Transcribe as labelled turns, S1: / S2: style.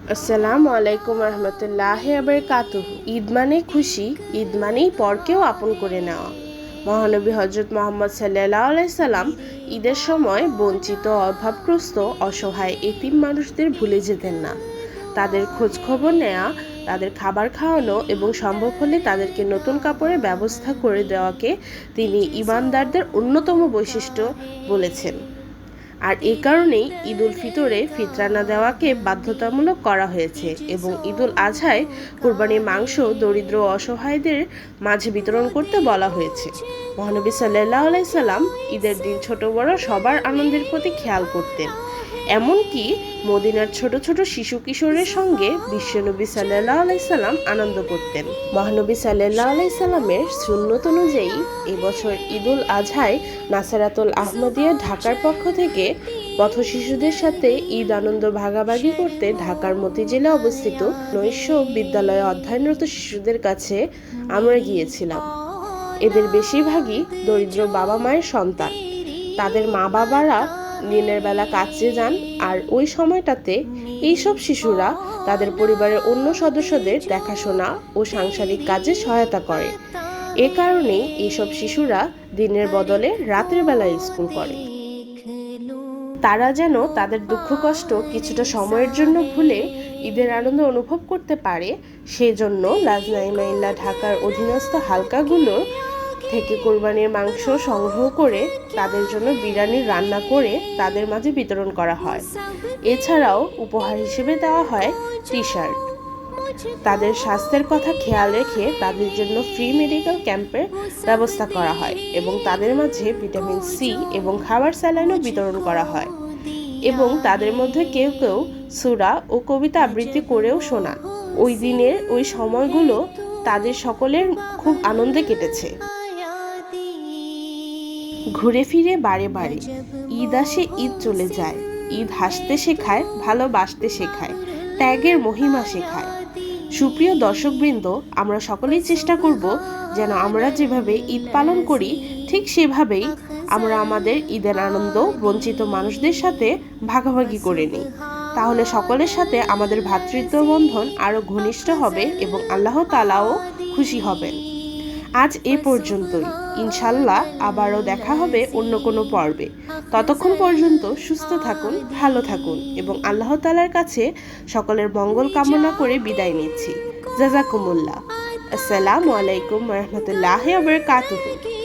S1: আসসালামু আলাইকুম রহমতুল্লাহি ওয়া বারাকাতুহু। ঈদ মানে খুশি, ঈদ মানেই পরকেও আপন করে নেওয়া। মহানবী হযরত মুহাম্মদ সাল্লাল্লাহু আলাইহি সাল্লাম ঈদের সময় বঞ্চিত, অভাবগ্রস্ত, অসহায় এতিম মানুষদের ভুলে যেতেন না। তাদের খোঁজ খবর নেওয়া, তাদের খাবার খাওয়ানো এবং সম্ভব হলে তাদেরকে নতুন কাপড়ের ব্যবস্থা করে দেওয়াকে তিনি ঈমানদারদের অন্যতম বৈশিষ্ট্য বলেছেন। আর এ কারণেই ঈদুল ফিতরে ফিতরানা দেওয়াকে বাধ্যতামূলক করা হয়েছে এবং ঈদুল আজহায় কুরবানির মাংস দরিদ্র ও অসহায়দের মাঝে বিতরণ করতে বলা হয়েছে। মহানবী সাল্লাল্লাহু আলাইহি সাল্লাম ঈদের দিন ছোট বড় সবার আনন্দের প্রতি খেয়াল করতেন। এমনকি মদিনার ছোট ছোট শিশু কিশোরের সঙ্গে বিশ্বনবী সাল্লাল্লাহু আলাইহি সাল্লাম আনন্দ করতেন। মহানবী সাল্লাল্লাহু আলাইহি সাল্লামের সুন্নত অনুযায়ী এবছর ঈদুল আজহায় নাসরাতুল আহমদিয়া ঢাকার পক্ষ থেকে পথ শিশুদের সাথে ঈদ আনন্দ ভাগাভাগি করতে ঢাকার মতিঝিলে অবস্থিত নৈশ বিদ্যালয়ে অধ্যয়নরত শিশুদের কাছে আমরা গিয়েছিলাম। এদের বেশিরভাগই দরিদ্র বাবা মায়ের সন্তান। তাদের মা বাবারা দিনের বেলা কাজে যান আর ওই সময়টাতে এইসব শিশুরা তাদের পরিবারের অন্য সদস্যদের দেখাশোনা ও সাংসারিক কাজে সহায়তা করে। এ কারণেই এইসব শিশুরা দিনের বদলে রাতের বেলায় স্কুল করে। তারা যেন তাদের দুঃখ কষ্ট কিছুটা সময়ের জন্য ভুলে ঈদের আনন্দ অনুভব করতে পারে, সেজন্য লাজনা ইমাইল্লা ঢাকার অধীনস্থ হালকাগুলো থেকে কোরবানির মাংস সংগ্রহ করে তাদের জন্য বিরিয়ানি রান্না করে তাদের মাঝে বিতরণ করা হয়। এছাড়াও উপহার হিসেবে দেওয়া হয় টি-শার্ট। তাদের স্বাস্থ্যের কথা খেয়াল রেখে তাদের জন্য ফ্রি মেডিকেল ক্যাম্পের ব্যবস্থা করা হয় এবং তাদের মাঝে ভিটামিন সি এবং খাবার স্যালাইনও বিতরণ করা হয় এবং তাদের মধ্যে কেউ কেউ সূরা ও কবিতা আবৃত্তি করেও শোনান। ওই দিনের ওই সময়গুলো তাদের সকলের খুব আনন্দে কেটেছে। ঘুরে ফিরে বারে বারে ঈদ আসে, ঈদ চলে যায়। ঈদ হাসতে শেখায়, ভালোবাসতে শেখায়, ত্যাগের মহিমা শেখায়। সুপ্রিয় দর্শকবৃন্দ, আমরা সকলেই চেষ্টা করব যেন আমরা যেভাবে ঈদ পালন করি ঠিক সেভাবেই আমরা আমাদের ঈদের আনন্দ বঞ্চিত মানুষদের সাথে ভাগাভাগি করে নিই। তাহলে সকলের সাথে আমাদের ভ্রাতৃত্ব বন্ধন আরও ঘনিষ্ঠ হবে এবং আল্লাহ তাআলাও খুশি হবেন। আজ এ পর্যন্তই। ইনশাল্লাহ আবারও দেখা হবে অন্য কোনো পর্বে। ততক্ষণ পর্যন্ত সুস্থ থাকুন, ভালো থাকুন এবং আল্লাহ তাআলার কাছে সকলের মঙ্গল কামনা করে বিদায় নিচ্ছি। জাযাকুমুল্লাহ। আসসালামু আলাইকুম ওয়া রাহমাতুল্লাহি ওয়া বারাকাতুহু।